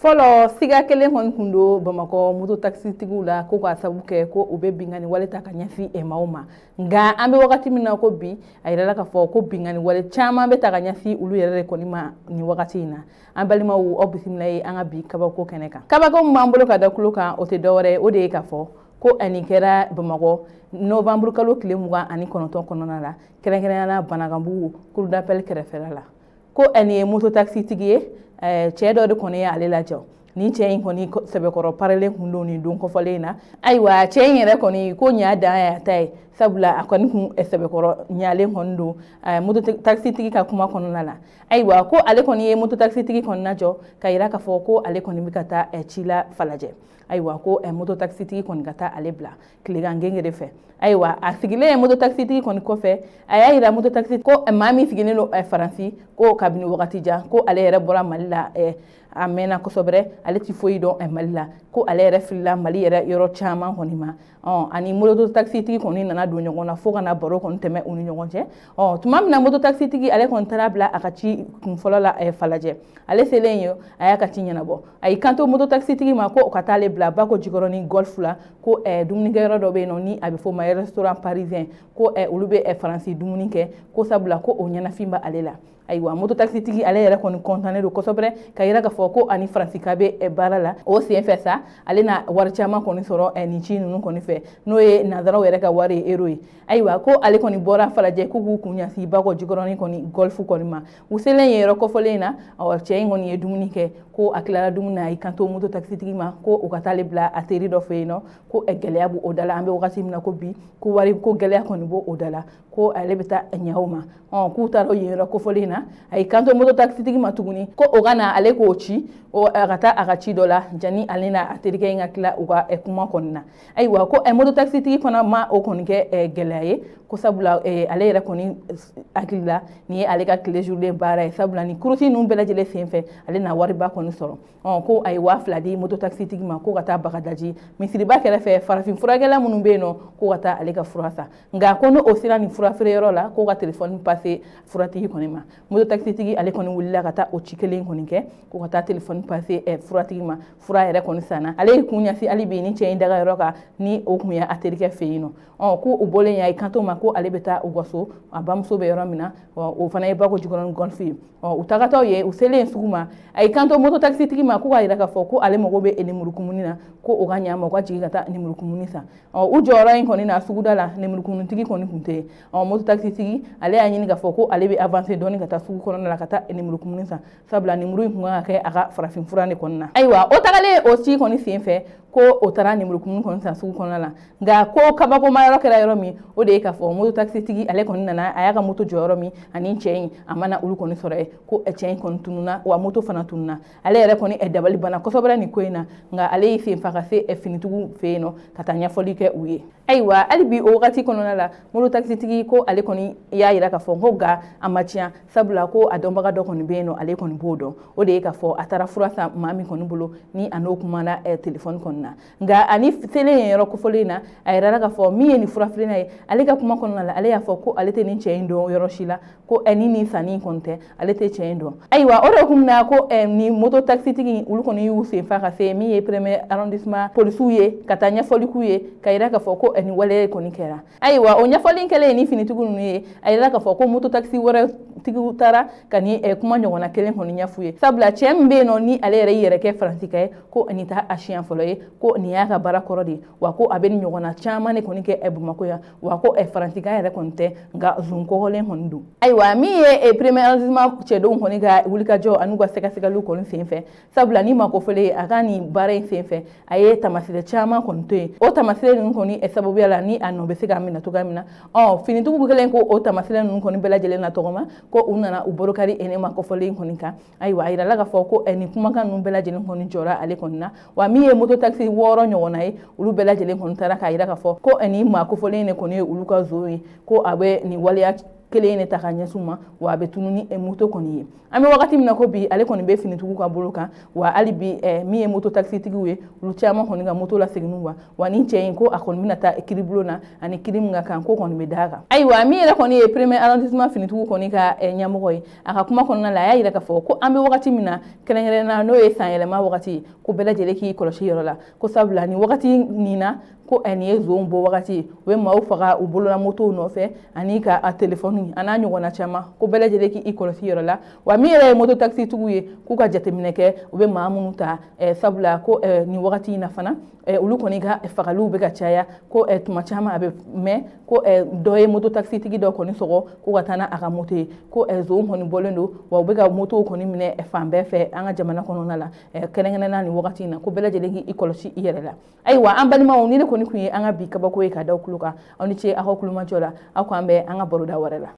Folo siga kelen hon kundo Bamako moto taxi tigula ko ka sabu ke ko ube bingani wale ta ka nyasi e maoma nga ambe wakati mina ko bi ayira ka fo ko bingani wale chama be ta ka nyasi ulu yere ko ni ma ni wakati ina ambali ma wu obisimla yi anga bi kabako keneka kabako mambolo ka da kuluka o te dore o de ka fo ko ani kera Bamako Novembre kalo kile muga ani konoton konona la kere na banagambu kuru d'appel kere ferala ko ani moto taxi tigiye chedo de kone ale la jaw ni chein koni sebe koro parele hundo ni don ko falena aywa chein yere koni ko nya da ya tai sabula akoni kun sebe koro nyale hondo moto taxi tigi ka kuma kono la aywa ko ale koni moto taxi tigi kon na jo kayira ka fo ko ale koni mikata chila falaje aywa ko moto taxi tigi kon gata ale bla kliga ngenge fe aywa asigile moto taxi tigi kon ko fe ayira moto taxi ko mami sigine lo faransi ko kabini wakati ja ko ale yere bora malila amena ko sobre ale ti foyi don malila ko ale yere filla mali yere yoro chama honima ani moto taxi tigi koni nana do nyogona fo kana baro kon teme uni nyogonje tumamna moto taxi tigi ale kon tarabla akachi kun folola falaje ale selenyo ayaka tinyana bo ay kanto moto taxi tigi ma ko katale bla bako jigoroni golf la ko dumuni gero do be no ni abi fo ma restaurant parisien ko ulube faransi dumuni ke ko sabula ko o nyana fimba alela aywa moto taxi tigi ale yere kon contane do ko sobre kayira ga foko ani francika be barala o CFS ale na warchama kon soro ni chinu nun kon fe no e nazara were ka wari eroi aywa ko ale kon bora falaje ku kunya si bako jigoroni kon golf kon ma uselen yero ko folena o chengo ni dumuni ke ko aklara dumuna ay kanto moto taxi tigi ma ko o katale bla ateri do fe no ko egele abu odala ambe wakati mina ko bi ko wari ko gele kon bo odala ko ale beta nyauma ku taro yero ko folena ay kanto moto taxi tigi matuguni ko ogana ale ko chi o agata agachi dola jani alena aterike ngakla uga ekuma konna aywa ko moto taxi tigi kona ma o konike gelaye ko sabula ale yere koni akila ni ale ka clé journée bara sabula ni kuruti num bela jele senfe ale na wari ba koni soro ko ay wa fladi moto taxi tigi ma ko gata bagadaji misiri ba kere fe farafin furagela munum beno ko gata ale ka furasa nga kono osira ni fura frero la ko ga téléphone passer furati koni ma moto taxi tigi ale koni wulla gata o chikelen koni ke ko gata téléphone passer furati ma fura yere koni sana ale kunya si ali be ni che indaga roka ni o kunya aterike feino ko o bolen ya kanto ma ko ale beta ugoso abamso be yoramina o fana e bako jigonon gonfi utagato ye usele suguma ay kanto moto taxi tigi ma ko ga ira ka fo ko ale mogo be ene murukumunina ko o ganya ma ko jigi gata ne murukumunisa u joro en konina sugudala ne murukumun tigi koni kunte moto taxi tigi ale anyini ka fo ko ale be avancer doni gata sugu kono la kata ne murukumunisa sabla ne muru kunga ka aga farafin furane konna aywa o tagale o ci koni senfe ko o tara ne murukumun koni sa sugu kono la nga ko kabako ma rokera yoromi o de ka fo moto taxi tigi ale koni nana ayaka moto joromi ani chein amana ulu koni sore ko chein koni tununa wa moto fana tununa ale yere koni dabali bana ko sobra ni koina nga ale fi faka se finitugu feno katanya folike uye aywa alibi o wakati kono la moto taxi tigi ko ale koni ya ira ka fo hoga amachia sabula ko adombaga do koni beno ale koni bodo o de ka fo atara furasa mami koni bulo ni anokumana telephone konna nga ani tele yero ko folena ayira ka fo mi ni furafrena ale ka kuma kono la ale ya fo ko ale te ni cheindo yoroshila ko ni sani konte ale te cheindo aywa o re kumna ko ni moto taxi tigi ulu koni yuse faka se mi e premier arrondissement polisuye katanya folikuye kayira ka fo ko ni wale koni kera aywa o nyafoli kele ni finitugu ni ayira ka fo ko moto taxi wore tigi tara kani kuma nyogona kelen koni nyafuye sabla chembe no ni ale yere ke francika ko ni ta ashian foloye ko ni ya ka barakorodi wa ko abeni nyogona chama ne koni ke Bamako ya wa ko francika yere konte nga zunko holen hondu aywa mi e premier arrondissement chedo koni ga wulika jo anuga seka lu koni senfe sabla ni mako fole akani bare senfe aye tamasile chama konte o tamasile koni sababu yala ni anobe sega mina to gamina finitugu bukelen ko o tamasile koni bela jele na togoma ko unana uborokari ene mako fole koni ka aywa ayira laga fo ko eni kuma kan bela jele koni jora ale konna wa mi e moto taxi woro nyona e ulu bela jele koni tara ka ayira ka fo ko eni mako fole ne koni uluka zoe ko abe ni wale kelen ne ta ka ɲɛsuma wa a bɛ tunu ni moto kɔni ye an bɛ wagati min na ko bi ale kɔni bɛ finitigiw ka bolo kan wa hali bi min ye moto taxitigiw ye olu caman kɔni ka moto la segin wa ni cɛ in ko a kɔni bɛna taa kiri bulon na ani kiri min ka kan ko kɔni bɛ d'a kan ayiwa min yɛrɛ kɔni ye premier arrondissement finitigiw kɔni ka ɲɛmɔgɔ ye a ka kuma kɔnɔna la a y'a yira k'a fɔ ko an bɛ wagati min na kɛrɛnkɛrɛnna n'o ye san yɛlɛma wagati ye ko bɛɛ lajɛlen k'i kɔlɔsi yɔrɔ la ko sabula ni wagati nin na ko nin ye zon bɔ wagati ye u bɛ maaw faga u bolola motow nɔfɛ ani ka a telefɔni a n'a ɲɔgɔnna caman ko bɛɛ lajɛlen k'i kɔlɔsi yɔrɔ la wa min yɛrɛ ye moto taxitigiw ye k'u ka jateminɛ kɛ u bɛ maa minnu ta sabula ko nin wagati in na fana olu kɔni ka fagaliw bɛ ka caya ko tuma caman a bɛ mɛn ko dɔ ye moto taxitigi dɔ kɔni sɔgɔ ko ka taa n'a ka moto ye ko zon kɔni bɔlen don wa u bɛ ka motow kɔni minɛ fan bɛɛ fɛ an ka jamana kɔnɔna la kɛrɛnkɛrɛnna nin wagati in na ko bɛɛ lajɛlen k'i kɔlɔsi i yɛrɛ la ayiwa an balimaw ni ne kɔni tun ye an ka bi kabako ye ka da aw tulo kan aw ni ce aw ka kulumajɔ la aw k'an bɛ an ka baroda wɛrɛ la